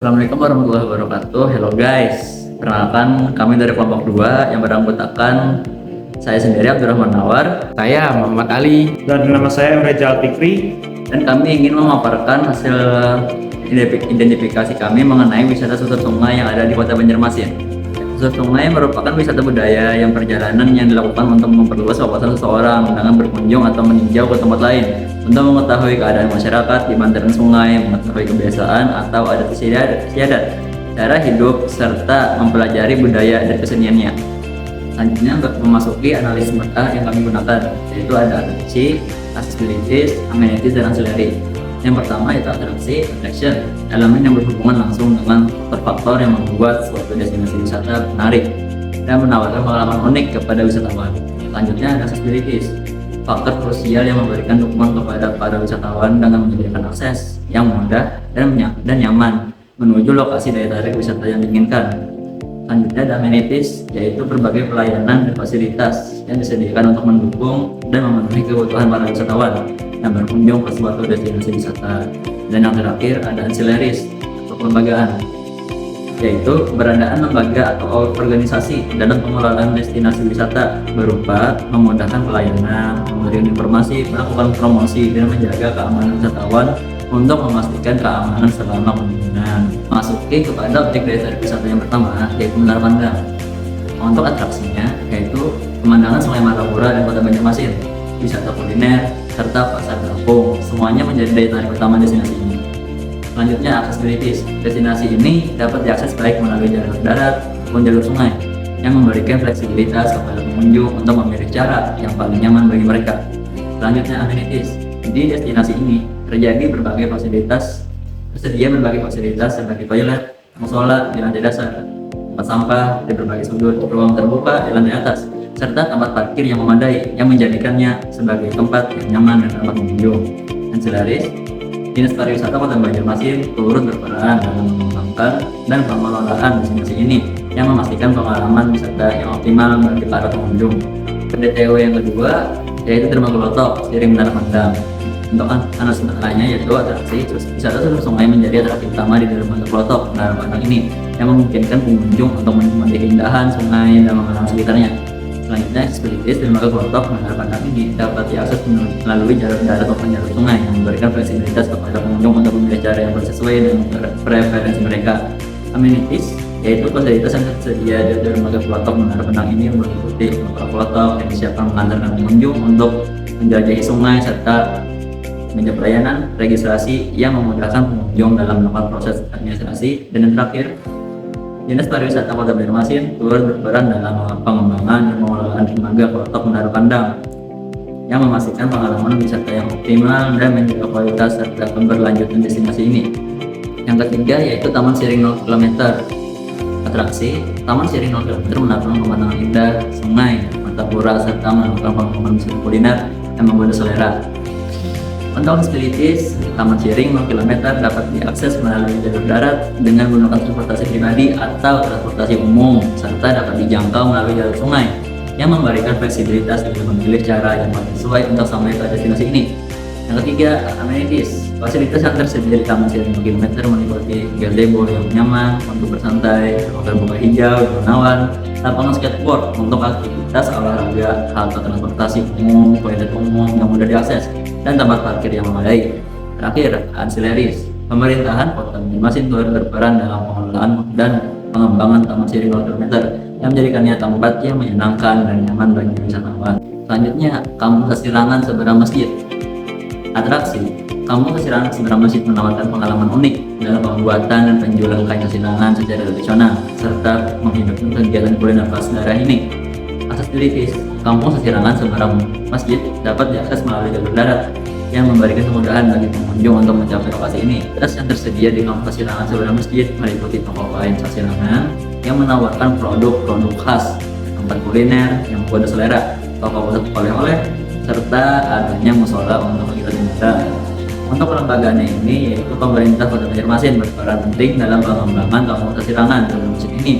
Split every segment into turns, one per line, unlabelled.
Assalamualaikum warahmatullahi wabarakatuh. Hello guys, perkenalkan kami dari kelompok 2 yang beranggotakan saya sendiri Abdurrahman Nawar.
Saya Muhammad Ali.
Dan nama saya Reza Fikri.
Dan kami ingin memaparkan hasil identifikasi kami mengenai wisata susur sungai yang ada di Kota Banjarmasin. Susur sungai merupakan wisata budaya yang perjalanan yang dilakukan untuk memperluas wawasan seseorang dengan berkunjung atau meninjau ke tempat lain untuk mengetahui keadaan masyarakat di bantaran sungai, mengetahui kebiasaan atau adat istiadat, cara hidup, serta mempelajari budaya dan keseniannya. Selanjutnya memasuki analisis mata yang kami gunakan, yaitu ada atraksi, accessibility, amenities, dan ancillary. Yang pertama itu atraksi, attraction, elemen yang berhubungan langsung dengan faktor yang membuat suatu destinasi wisata menarik dan menawarkan pengalaman unik kepada wisatawan. Selanjutnya ada accessibility, faktor krusial yang memberikan dukungan kepada para wisatawan dengan menyediakan akses yang mudah dan nyaman menuju lokasi daya tarik wisata yang diinginkan. Selanjutnya ada amenities, yaitu berbagai pelayanan dan fasilitas yang disediakan untuk mendukung dan memenuhi kebutuhan para wisatawan yang berkunjung ke suatu destinasi wisata. Dan yang terakhir ada ancillaries atau kelembagaan, yaitu keberadaan lembaga atau organisasi dalam pengelolaan destinasi wisata berupa memudahkan pelayanan, memberikan informasi, melakukan promosi, dan menjaga keamanan wisatawan untuk memastikan keamanan selama kunjungan. Masuki kepada objek daya tarik wisata yang pertama, yaitu Menara Pandang. Untuk atraksinya yaitu pemandangan Sungai Martapura dan Kota Banjarmasin, wisata kuliner, serta pasar kampung, semuanya menjadi daya tarik utama destinasi ini. Selanjutnya accessibility. Destinasi ini dapat diakses baik melalui jalur darat maupun jalur sungai yang memberikan fleksibilitas kepada pengunjung untuk memilih cara yang paling nyaman bagi mereka. Selanjutnya amenities. Di destinasi ini tersedia berbagai fasilitas seperti toilet, musola di lantai dasar, tempat sampah di berbagai sudut, ruang terbuka di lantai atas, serta tempat parkir yang memadai yang menjadikannya sebagai tempat yang nyaman dan ramah pengunjung. Ancillaries. Dinas Pariwisata Kota Banjarmasin turut berperan dalam mengembangkan dan pengelolaan destinasi ini yang memastikan pengalaman wisata yang optimal bagi para pengunjung. DTW yang kedua yaitu Dermaga seiring Menara Pandang. Untuk analisis metanya yaitu atraksi, wisata susur sungai menjadi atraksi utama di Dermaga Menara Pandang ini yang memungkinkan pengunjung untuk menikmati keindahan sungai dan mengenal sekitarnya. Selanjutnya, accessibility Dermaga Menara Pandang ini dapat diakses melalui jalur darat maupun jalur sungai yang memberikan fleksibilitas kepada pengunjung untuk memilih cara yang sesuai dengan preferensi mereka. Amenities yaitu fasilitas yang tersedia di Dermaga Menara Pandang ini meliputi klotok yang disiapkan mengantarkan pengunjung untuk menjelajahi sungai serta meja pelayanan registrasi yang memudahkan pengunjung dalam melakukan proses administrasi. Dan yang terakhir, Dinas Pariwisata Kota Banjarmasin turut berperan dalam pengembangan dan pengelolaan dermaga klotok Menara Pandang yang memastikan pengalaman wisata yang optimal dan menjaga kualitas serta keberlanjutan destinasi ini. Yang ketiga yaitu Taman Siring 0 km. Atraksi Taman Siring 0 km menampilkan pemandangan indah sungai Martapura serta melakukan pengalaman wisata kuliner yang menggoda selera. Untuk accessibility, Taman Siring 0 km dapat diakses melalui jalur darat dengan menggunakan transportasi pribadi atau transportasi umum, serta dapat dijangkau melalui jalur sungai yang memberikan fleksibilitas dalam memilih cara yang paling sesuai untuk sampai ke destinasi ini. Yang ketiga, amenities. Fasilitas yang tersedia di Taman Siring 0 km meliputi gazebo yang nyaman untuk bersantai, ruang terbuka hijau, bernawan, lapangan skateboard untuk aktivitas olahraga, halte transportasi umum, toilet umum yang mudah diakses, dan tempat parkir yang memadai. Terakhir, ancillaries. Pemerintahan Kota Banjarmasin turut berperan dalam pengelolaan dan pengembangan Taman Siring 0 km yang menjadikannya tempat yang menyenangkan dan nyaman bagi wisatawan. Selanjutnya, Kampung Kasirangan Seberang Masjid. Atraksi Kampung Kasirangan Seberang Masjid menawarkan pengalaman unik dalam pembuatan dan penjualan kain kasirangan secara tradisional serta menghidupkan kegiatan kuliner khas daerah ini. Accessibility Kampung Kasirangan Seberang Masjid dapat diakses melalui jalur darat yang memberikan kemudahan bagi pengunjung untuk mencapai lokasi ini. Akses yang tersedia di Kampung Kasirangan Seberang Masjid meliputi toko kain kasirangan yang menawarkan produk-produk khas, tempat kuliner yang menggoda selera, toko oleh-oleh, serta adanya musola untuk kegiatan ibadah. Untuk kelembagaannya ini yaitu pemerintah Kota Banjarmasin berperan penting dalam pengembangan Kampung Kasirangan Seberang Masjid ini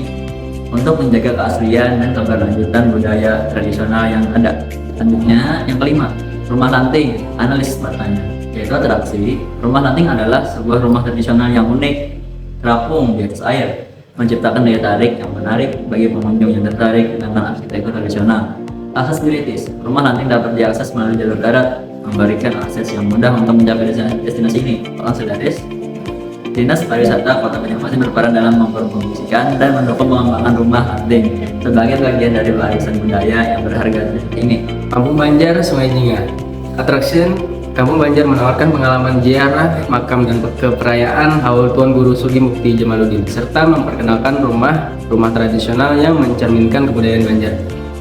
untuk menjaga keaslian dan keberlanjutan budaya tradisional yang ada. Selanjutnya, yang kelima, Rumah Lanting, analisis matanya, yaitu atraksi. Rumah Lanting adalah sebuah rumah tradisional yang unik terapung di atas air, menciptakan daya tarik yang menarik bagi pengunjung yang tertarik dengan arsitektur tradisional. Accessibility, rumah lanting dapat diakses melalui jalur darat, memberikan akses yang mudah untuk mencapai destinasi ini. Konsideris, Dinas Pariwisata Kota Banjarmasin berperan dalam mempromosikan dan mendukung pengembangan rumah lanting sebagai bagian dari warisan budaya yang berharga ini.
Kampung Banjar Sungai Jingga. Attraction, Kampung Banjar menawarkan pengalaman ziarah, makam dan keperayaan Haul Tuan Guru Sugi Mukti Jamaluddin serta memperkenalkan rumah tradisional yang mencerminkan kebudayaan Banjar.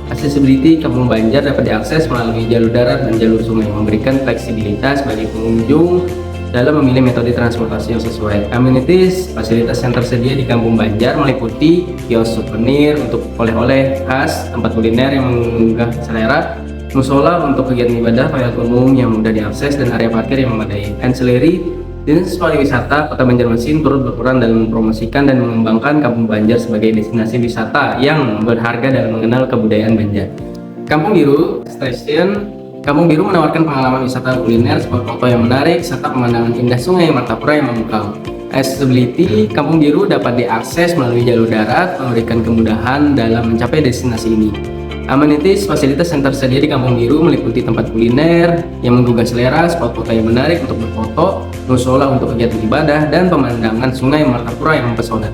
Accessibility, Kampung Banjar dapat diakses melalui jalur darat dan jalur sungai, memberikan fleksibilitas bagi pengunjung dalam memilih metode transportasi yang sesuai. Amenities, fasilitas yang tersedia di Kampung Banjar meliputi kios souvenir untuk oleh-oleh khas, tempat kuliner yang menggugah selera, musola untuk kegiatan ibadah, toilet umum yang mudah diakses, dan area parkir yang memadai. Ancillary, Dinas Pariwisata Kota Banjarmasin turut berperan dalam mempromosikan dan mengembangkan Kampung Banjar sebagai destinasi wisata yang berharga dalam mengenal kebudayaan Banjar. Kampung Biru Station. Kampung Biru menawarkan pengalaman wisata kuliner, spot foto yang menarik, serta pemandangan indah Sungai Martapura yang memukau. Accessibility, Kampung Biru dapat diakses melalui jalur darat, memberikan kemudahan dalam mencapai destinasi ini. Amenities, fasilitas yang tersedia di Kampung Biru meliputi tempat kuliner yang menggugah selera, spot foto yang menarik untuk berfoto, musola untuk kegiatan ibadah, dan pemandangan Sungai Martapura yang mempesona.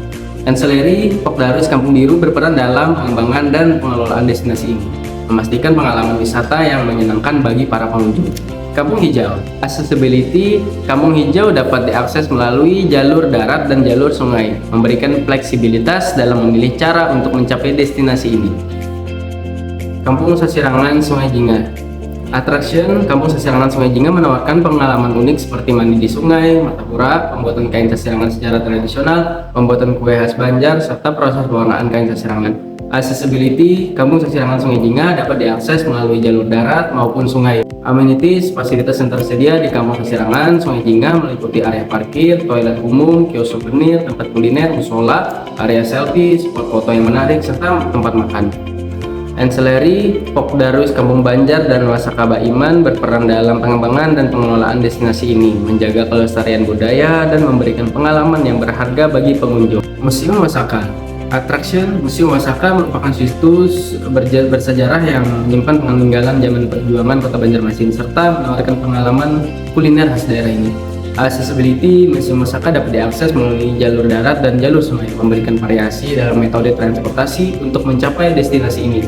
Ancillary, Pokdarus Kampung Biru berperan dalam pengembangan dan pengelolaan destinasi ini, memastikan pengalaman wisata yang menyenangkan bagi para pengunjung. Kampung Hijau. Accessibility, Kampung Hijau dapat diakses melalui jalur darat dan jalur sungai, memberikan fleksibilitas dalam memilih cara untuk mencapai destinasi ini. Kampung Sasirangan Sungai Jingga. Attraction, Kampung Sasirangan Sungai Jingga menawarkan pengalaman unik seperti mandi di sungai Martapura, pembuatan kain sasirangan secara tradisional, pembuatan kue khas Banjar, serta proses pewarnaan kain sasirangan. Accessibility, Kampung Sasirangan Sungai Jingga dapat diakses melalui jalur darat maupun sungai. Amenities, fasilitas yang tersedia di Kampung Sasirangan Sungai Jingga meliputi area parkir, toilet umum, kios souvenir, tempat kuliner, musola, area selfie, spot foto yang menarik, serta tempat makan. Ancillary, Pokdarus Kampung Banjar dan Wasaka Baiman berperan dalam pengembangan dan pengelolaan destinasi ini, menjaga kelestarian budaya dan memberikan pengalaman yang berharga bagi pengunjung. Museum Wasaka. Attraction, Museum Wasaka merupakan situs bersejarah yang menyimpan peninggalan zaman perjuangan Kota Banjarmasin serta menawarkan pengalaman kuliner khas daerah ini. Accessibility, Museum Wasaka dapat diakses melalui jalur darat dan jalur sungai, memberikan variasi dalam metode transportasi untuk mencapai destinasi ini.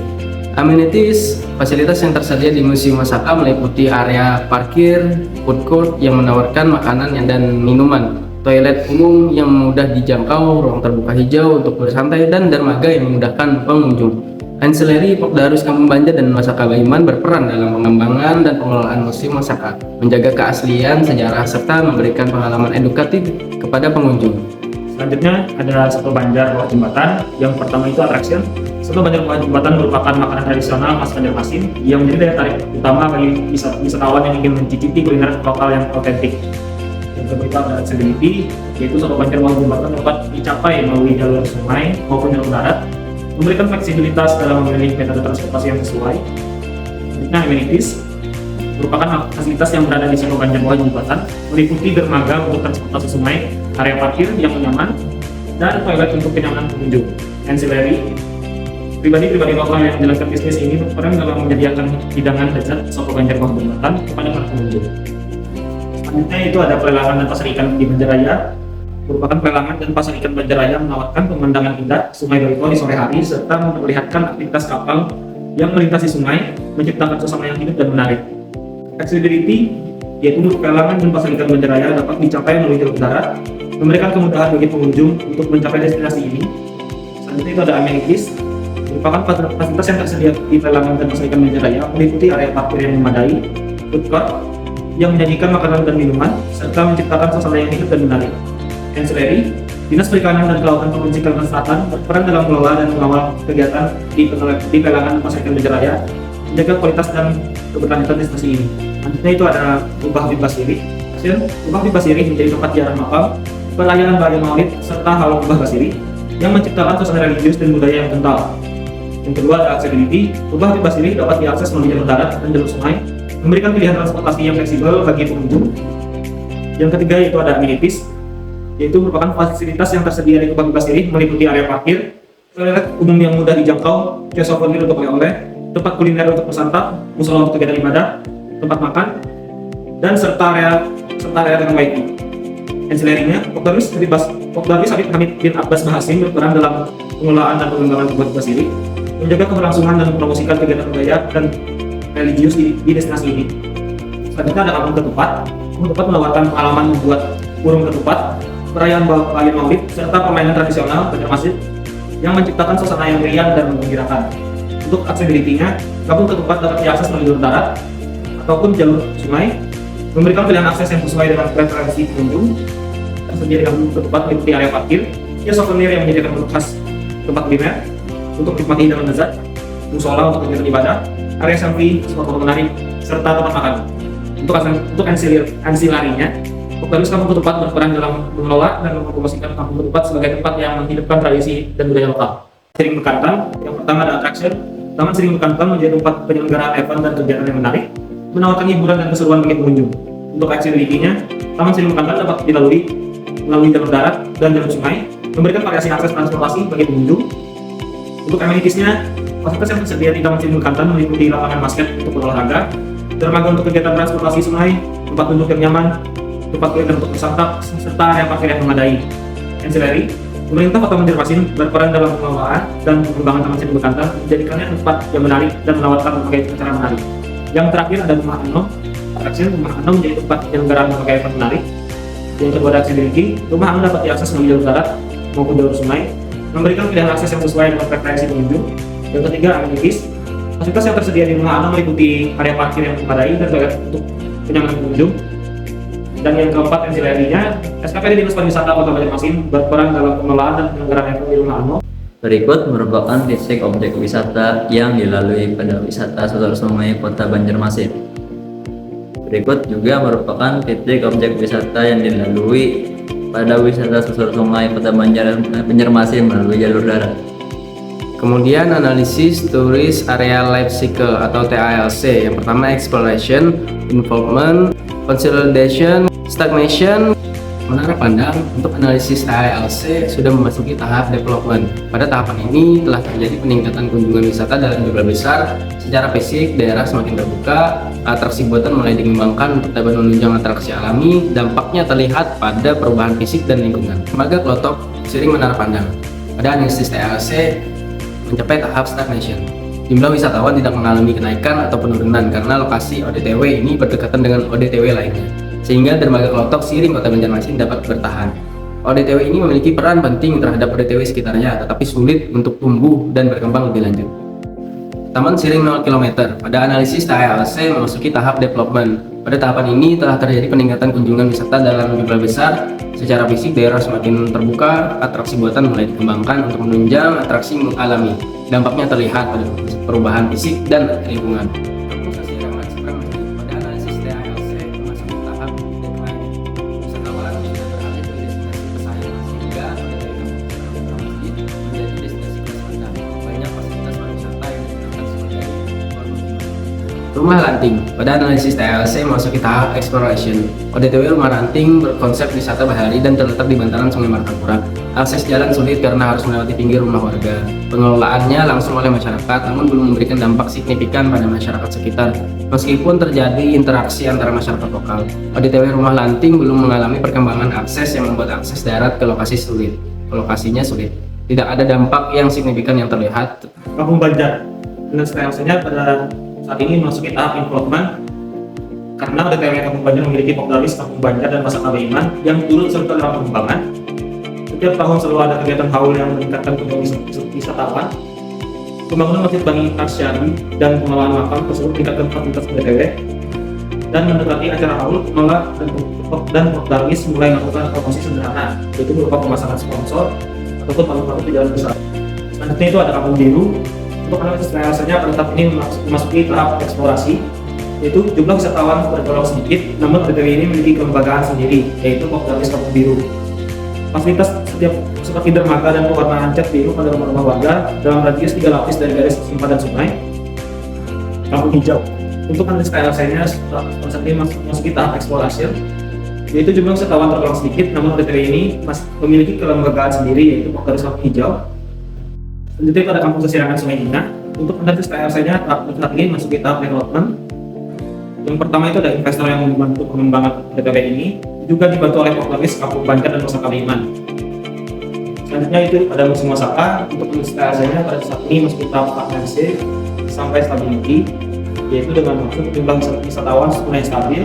Amenities, fasilitas yang tersedia di Museum Wasaka meliputi area parkir, food court yang menawarkan makanan dan minuman, toilet umum yang mudah dijangkau, ruang terbuka hijau untuk bersantai, dan dermaga yang memudahkan pengunjung. Ancillary, Pokdarus Kampung Banjar dan Wasaka Baiman berperan dalam pengembangan dan pengelolaan Museum Wasaka, menjaga keaslian sejarah serta memberikan pengalaman edukatif kepada pengunjung.
Selanjutnya ada Soto Banjar Bawah Jembatan. Yang pertama itu attraction. Soto Banjar Bawah Jembatan merupakan makanan tradisional khas Banjarmasin yang menjadi daya tarik utama bagi wisatawan yang ingin mencicipi kuliner lokal yang otentik. Yang kedua ada accessibility, yaitu Soto Banjar Bawah Jembatan dapat dicapai melalui jalur sungai maupun jalur darat, memberikan fleksibilitas dalam memilih metode transportasi yang sesuai. Selanjutnya amenities, merupakan fasilitas yang berada di Soto Banjar Bawah Jembatan, meliputi dermaga untuk transportasi sungai, area parkir yang nyaman, dan toilet untuk kenyamanan pengunjung. Ancillary, pribadi-pribadi lokal yang menjalankan bisnis ini berperan dalam menyediakan hidangan lezat Soto Banjar Bawah Jembatan kepada para pengunjung. Selanjutnya itu ada pelelangan dan pasar ikan di Banjaraya. Merupakan pelelangan dan pasar ikan Banjaraya menawarkan pemandangan indah Sungai Doito di sore hari serta memperlihatkan aktivitas kapal yang melintasi sungai, menciptakan suasana yang hidup dan menarik. Accessibility, yaitu pelelangan dan pasar ikan Banjaraya dapat dicapai melalui jalur darat, memberikan kemudahan bagi pengunjung untuk mencapai destinasi ini. Selanjutnya itu ada amenities, merupakan fasilitas yang tersedia di pelelangan dan pasar ikan Banjaraya, meliputi area parkir yang memadai, food court yang menyajikan makanan dan minuman, serta menciptakan suasana yang hidup dan menarik. Ancillary, Dinas Perikanan dan Kelautan Provinsi Kalimantan Selatan berperan dalam mengelola dan mengawal kegiatan di pelelangan pasar ikan Banjaraya, menjaga kualitas dan keberlanjutan destinasi ini. Selanjutnya itu ada Ubah Bibas Sirih. Ubah Bibas Sirih menjadi tempat ziarah makam, perayaan Raya Maulid, serta Haul Ubah Basiri yang menciptakan suasana religius dan budaya yang kental. Yang kedua ada accessibility. Ubah Bibas Sirih dapat diakses melalui jalur darat dan jalur sungai, memberikan pilihan transportasi yang fleksibel bagi pengunjung. Yang ketiga itu ada amenities. yaitu merupakan fasilitas yang tersedia di tempat bebas diri, meliputi area parkir, toilet umum yang mudah dijangkau, kios souvenir untuk oleh-oleh, tempat kuliner untuk bersantap, musola untuk kegiatan ibadah, tempat makan, dan serta area dengan wifi. Ancillary-nya, Kopdarwis Habib Hamid bin Abbas Bahasim berperan dalam pengelolaan dan pengembangan tempat bebas diri, menjaga keberlangsungan dan mempromosikan kegiatan budaya dan religius di destinasi ini. Selanjutnya ada Kampung Ketupat. Kampung Ketupat menawarkan pengalaman membuat burung ketupat, perayaan Bali Maulid, serta permainan tradisional Banjarmasin yang menciptakan suasana yang riang dan menggembirakan. Untuk accessibility-nya, Kampung Ketupat dapat diakses melalui jalur darat ataupun jalur sungai, memberikan pilihan akses yang sesuai dengan preferensi pengunjung. Tersedia di Kampung Ketupat meliputi area parkir, kios souvenir yang menyediakan produk khas tempat kuliner untuk menikmati hidangan lezat, musola untuk kegiatan ibadah, area selfie, spot foto menarik, serta tempat makan. Untuk ancillary-nya, Kopdarwis Kampung Ketupat berperan dalam mengelola dan mempromosikan Kampung Ketupat sebagai tempat yang menghidupkan tradisi dan budaya lokal. Sering Bekantan, yang pertama ada attraction. Taman Sering Bekantan menjadi tempat penyelenggaraan event dan kegiatan yang menarik, menawarkan hiburan dan keseruan bagi pengunjung. Untuk accessibility-nya, Taman Sering Bekantan dapat dilalui melalui jalur darat dan jalur sungai, memberikan variasi akses transportasi bagi pengunjung. Untuk amenities-nya, fasilitas yang tersedia di Taman Sering Bekantan meliputi lapangan basket untuk berolahraga, dermaga untuk kegiatan transportasi sungai, tempat duduk yang nyaman, tempat kuliner untuk bersantap, serta area parkir yang memadai. Ancillary, pemerintah Kota Banjarmasin berperan dalam pengelolaan dan pengembangan Taman Sering Bekantan, menjadikannya tempat yang menarik dan menawarkan berbagai acara menarik. Yang terakhir ada Rumah Ano. Atraksi Rumah Ano menjadi tempat penyelenggaraan berbagai event menarik. Yang kedua ada accessibility, Rumah Ano dapat diakses melalui jalur darat maupun jalur sungai, memberikan pilihan akses yang sesuai dengan preferensi pengunjung. Yang ketiga amenities, fasilitas yang tersedia di Rumah Ano meliputi area parkir yang memadai dan toilet untuk kenyamanan pengunjung. Dan yang keempat ancillary-nya, SKPD Dinas Pariwisata Kota Banjarmasin berperan dalam pengelolaan dan penyelenggaraan event di Rumah Ano.
Berikut merupakan titik objek wisata yang dilalui pada wisata susur sungai Kota Banjarmasin. Berikut juga merupakan titik objek wisata yang dilalui pada wisata susur sungai Kota Banjarmasin melalui jalur darat.
Kemudian analisis turis area life cycle atau TALC. Yang pertama exploration, involvement, consolidation, stagnation. Menara pandang untuk analisis TALC sudah memasuki tahap development. Pada tahapan ini telah terjadi peningkatan kunjungan wisata dalam jumlah besar. Secara fisik, daerah semakin terbuka, atraksi buatan mulai dikembangkan untuk dapat menunjang atraksi alami. Dampaknya terlihat pada perubahan fisik dan lingkungan. Dermaga Klotok sering menara pandang. Pada analisis TALC mencapai tahap stagnation. Jumlah wisatawan tidak mengalami kenaikan atau penurunan karena lokasi ODTW ini berdekatan dengan ODTW lainnya, sehingga dermaga Klotok Siring Kota Banjarmasin dapat bertahan. ODTW ini memiliki peran penting terhadap ODTW sekitarnya, tetapi sulit untuk tumbuh dan berkembang lebih lanjut. Taman Siring 0 km. Pada analisis TALC memasuki tahap development. Pada tahapan ini telah terjadi peningkatan kunjungan wisata dalam jumlah besar. Secara fisik, daerah semakin terbuka, atraksi buatan mulai dikembangkan untuk menunjang atraksi alami. Dampaknya terlihat pada perubahan fisik dan lingkungan. Pada analisis TALC memasuki tahap decline. Wisatawan sudah beralih ke destinasi pesaing sehingga menjadi destinasi kelas rendah. Banyak fasilitas pariwisata yang digunakan sebagai rumah ranting. Pada analisis TALC memasuki tahap exploration. ODTW Rumah Ranting berkonsep wisata bahari dan terletak di bantaran Sungai Martapura. Akses jalan sulit karena harus melewati pinggir rumah warga. Pengelolaannya langsung oleh masyarakat, namun belum memberikan dampak signifikan pada masyarakat sekitar. Meskipun terjadi interaksi antara masyarakat lokal, ODTW Rumah Ranting belum mengalami perkembangan akses yang membuat akses darat ke lokasinya sulit. Tidak ada dampak yang signifikan yang terlihat.
Kampung Banjar dengan stylenya pada saat ini memasuki tahap improvement karena ODTW Kampung Banjar memiliki Kopdarwis Kampung Banjar dan Pasar Kabeiman yang turut serta dalam pengembangan. Setiap tahun selalu ada kegiatan haul yang meningkatkan kunjungan wisatawan. Pembangunan Masjid Bani Arsyadi dan pengelolaan makam tersebut meningkatkan fasilitas ODTW. Dan mendekati acara haul, pengelola dan Kopdarwis mulai melakukan promosi sederhana, yaitu berupa pemasangan sponsor ataupun patung-patung di jalan besar. Selanjutnya itu ada Kampung Biru. Untuk analisis TALC-nya pada tahap ini memasuki tahap eksplorasi, yaitu jumlah wisatawan tergolong sedikit, namun ODTW ini memiliki kelembagaan sendiri, yaitu Kopdarwis Kampung Biru. Fasilitas setiap seperti dermaga dan pewarnaan cat biru pada rumah-rumah warga dalam radius 3 lapis dari garis simpanan sungai. Kampung Hijau. Untuk analisis TALC-nya konsep ini memasuki tahap eksplorasi, yaitu jumlah wisatawan tergolong sedikit, namun ODTW ini masih memiliki kelembagaan sendiri, yaitu Pokdaru Sampung Hijau. Selanjutnya itu ada kampung sesirangan Sungai Jingah. Untuk mendeteksi TRC-nya saat ini masuk di tahap development. Yang pertama itu ada investor yang membantu pengembangan ODTW ini, juga dibantu oleh Pokdaris Kampung Banjar dan Nusa Kaliman. Selanjutnya itu ada musim Masaka. Untuk mendeteksi TRC-nya pada saat ini masuk di tahap stabilisasi sampai stability, yaitu dengan maksud jumlah wisatawan mulai stabil,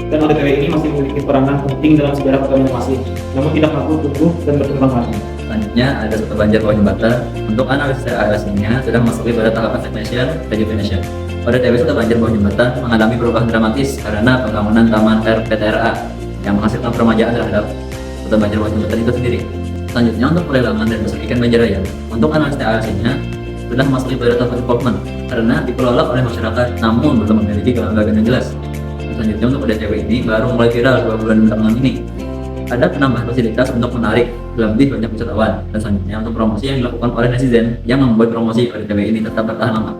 dan ODTW ini masih memiliki peranan penting dalam sejarah kota Banjarmasin, namun tidak mampu tumbuh dan berkembang lagi.
Selanjutnya ada Soto Banjar Bawah Jembatan. Untuk analisis TRC-nya sudah masuk pada tahapan segmentation rejuvenation. ODTW Soto Banjar Bawah Jembatan mengalami perubahan dramatis karena pembangunan Taman RPTRA yang menghasilkan peremajaan terhadap Soto Banjar Bawah Jembatan itu sendiri. Selanjutnya untuk pelelangan dan besar ikan Banjaraya. Untuk analisis TRC-nya sudah masuk pada tahap development karena dikelola oleh masyarakat namun belum memiliki kelembagaan yang jelas. Selanjutnya untuk ODTW ini baru mulai viral 2 bulan belakangan ini. Ada penambahan fasilitas untuk menarik lebih banyak wisatawan, dan selanjutnya untuk promosi yang dilakukan oleh netizen yang membuat promosi ODTW ini tetap bertahan lama.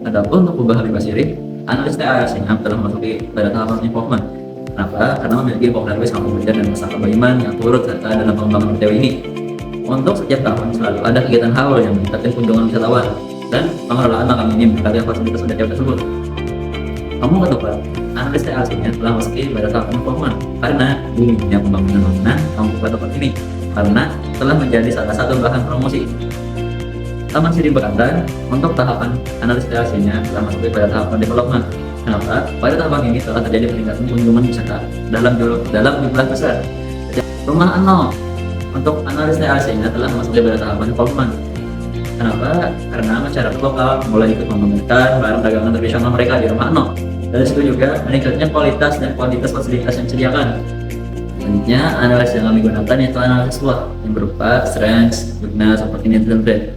Adapun untuk ubah Habib Basiri, analis TRC-nya telah memasuki pada tahapan development. Kenapa? Karena memiliki Pokdaris Kampung Banjar dan Nusa Kaliman yang turut serta dalam pengembangan ODTW ini. Untuk setiap tahun selalu ada kegiatan haul yang meningkatkan kunjungan wisatawan dan pengelolaan makam ini meningkatkan fasilitas ODTW tersebut. Kamu ketahuan, analis TRC-nya telah memasuki pada tahap development karena dulunya pembangunan bangunan kampung tempat ini karena telah menjadi salah satu bahan promosi. Taman Sirih Bekantan untuk tahapan analis TRC-nya telah memasuki pada tahapan development. Kenapa? Pada tahapan ini telah terjadi peningkatan kunjungan wisata dalam jumlah besar. Rumah Ano untuk analis TRC-nya telah memasuki pada tahapan development. Kenapa? Karena masyarakat lokal mulai ikut memamerkan barang dagangan tradisional mereka di Rumah Ano. Dari situ juga meningkatnya kualitas dan kuantitas fasilitas yang disediakan. Selanjutnya, analisis yang kami gunakan yaitu analisis SWOT yang berupa strengths, weakness, opportunity, dan threat.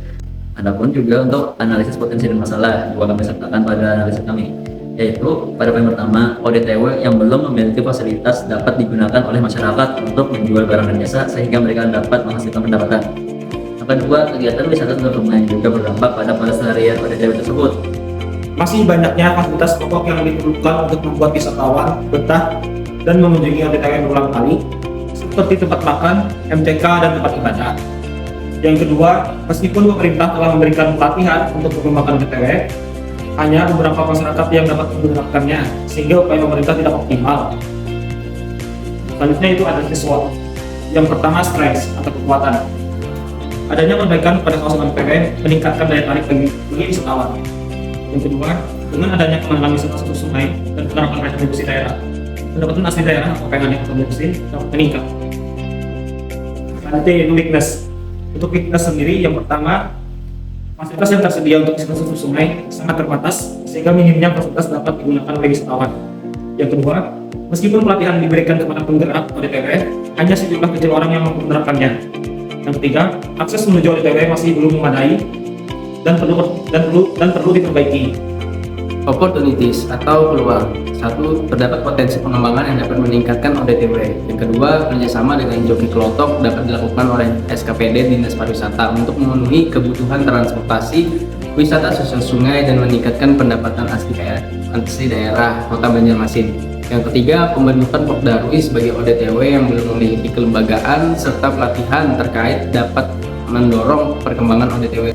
Adapun juga untuk analisis potensi dan masalah juga kami sertakan pada analisis kami, yaitu pada poin pertama, ODTW yang belum memiliki fasilitas dapat digunakan oleh masyarakat untuk menjual barang dan jasa sehingga mereka dapat menghasilkan pendapatan. Yang kedua, kegiatan wisata turisme yang juga berdampak pada pelestarian ODTW tersebut.
Masih banyaknya fasilitas pokok yang diperlukan untuk membuat wisatawan betah dan mengunjungi ODTW berulang kali, seperti tempat makan, MTK, dan tempat ibadah. Yang kedua, meskipun pemerintah telah memberikan pelatihan untuk mengembangkan ODTW, hanya beberapa masyarakat yang dapat menggunakannya, sehingga upaya pemerintah tidak optimal. Selanjutnya itu ada SWOT. Yang pertama, strength atau kekuatan. Adanya perbaikan pada kawasan ODTW meningkatkan daya tarik bagi wisatawan. Yang kedua, dengan adanya pengenalan wisata susu sungai dan penerapan retribusi daerah, pendapatan asli daerah atau PNAD kontribusi dapat meningkat. Selanjutnya itu weakness. Untuk weakness sendiri, yang pertama, fasilitas yang tersedia untuk wisata susu sungai sangat terbatas sehingga minimnya fasilitas dapat digunakan oleh wisatawan. Yang kedua, meskipun pelatihan diberikan kepada penggerak ODTW, hanya sejumlah kecil orang yang mampu menerapkannya. Yang ketiga, akses menuju ODTW masih belum memadai dan perlu diperbaiki.
Opportunities atau peluang. Satu, terdapat potensi pengembangan yang dapat meningkatkan ODTW. Yang kedua, kerjasama dengan joki kelotok dapat dilakukan oleh SKPD Dinas Pariwisata untuk memenuhi kebutuhan transportasi wisata susur sungai dan meningkatkan pendapatan asli daerah Kota Banjarmasin. Yang ketiga, pembentukan Pokdarui sebagai ODTW yang belum memiliki kelembagaan serta pelatihan terkait dapat mendorong perkembangan ODTW.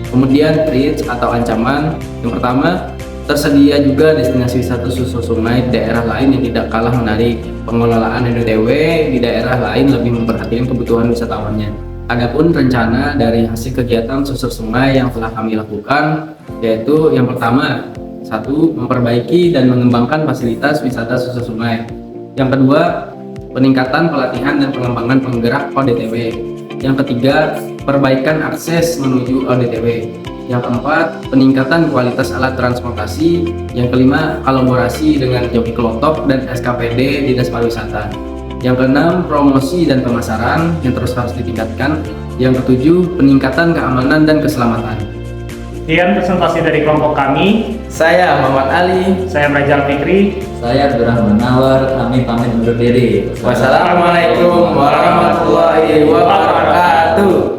Kemudian threats atau ancaman. Yang pertama, tersedia juga destinasi wisata susur sungai di daerah lain yang tidak kalah menarik. Pengelolaan ODTW di daerah lain lebih memperhatikan kebutuhan wisatawannya. Adapun rencana dari hasil kegiatan susur sungai yang telah kami lakukan, yaitu yang pertama, satu, memperbaiki dan mengembangkan fasilitas wisata susur sungai. Yang kedua, peningkatan pelatihan dan pengembangan penggerak ODTW. Yang ketiga, perbaikan akses menuju ODTW. Yang keempat, peningkatan kualitas alat transportasi. Yang kelima, kolaborasi dengan joki kelotok dan SKPD Dinas Pariwisata. Yang keenam, promosi dan pemasaran yang terus harus ditingkatkan. Yang ketujuh, peningkatan keamanan dan keselamatan.
Sekian presentasi dari kelompok kami.
Saya Muhammad Ali.
Saya Rajal Fikri.
Saya Abdurrahman Nawar, kami pamit undur diri.
Wassalamualaikum warahmatullahi wabarakatuh.